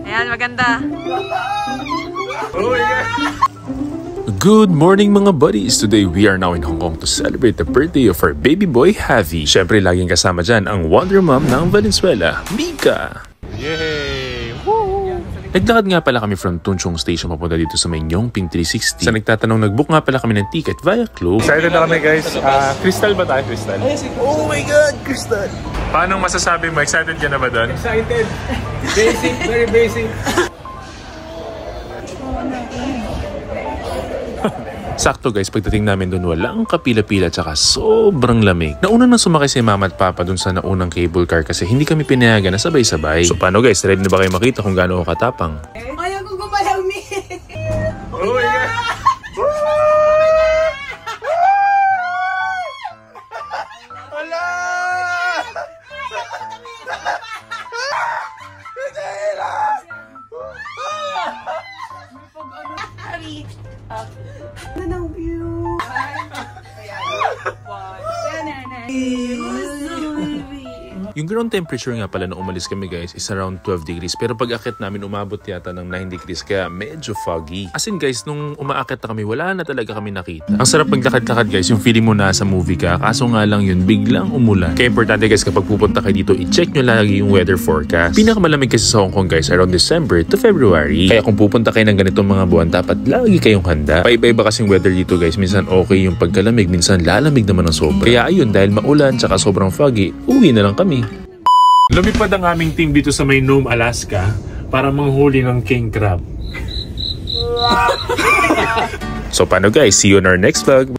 Ayan, maganda. Oh my God! Good morning mga buddies! Today we are now in Hong Kong to celebrate the birthday of our baby boy, Javi. Siyempre, laging kasama dyan ang Wonder Mom ng Valenzuela, Mika! Yay! Woo! Naglakad nga pala kami from Tung Chung Station papunta dito sa may Yongping 360. Sa nagtatanong, nagbook nga pala kami ng ticket via Klook. Excited na kami guys. Crystal ba tayo? Crystal? Oh my God, Crystal! Paano masasabi mo? Excited ka na ba doon? Excited! Basic, very basic. Sakto guys, pagdating namin doon walang kapila-pila tsaka sobrang lamig. Nauna nang sumakay si mama at papa doon sa naunang cable car kasi hindi kami pinayagan na sabay-sabay. So paano guys, ready na ba kayo makita kung gaano ako katapang? Ayaw ko gumalaw ni. Oh my God! Hala! Ano ng view? Yung ground temperature nga pala nung umalis kami guys is around 12 degrees. Pero pag akit namin umabot yata ng 9 degrees kaya medyo foggy. As in guys, nung umaakit na kami wala na talaga kami nakita. Ang sarap maglakad-lakad guys, yung feeling mo nasa movie ka. Kaso nga lang yun, biglang umulan. Kaya importante guys kapag pupunta kayo dito, i-check nyo lagi yung weather forecast. Pinakamalamig kasi sa Hong Kong guys around December to February. Kaya kung pupunta kayo ng ganitong mga buwan, dapat lagi kayong handa. Paiba-iba kasing weather dito guys. Minsan okay yung pagkalamig, minsan lalamig naman ng sobra. Kaya ayun, dahil maulan tsaka sobrang foggy, uwi na lang kami. Lumipad ang aming team dito sa may Nome, Alaska para manghuli ng king crab. So paano guys, see you in our next vlog.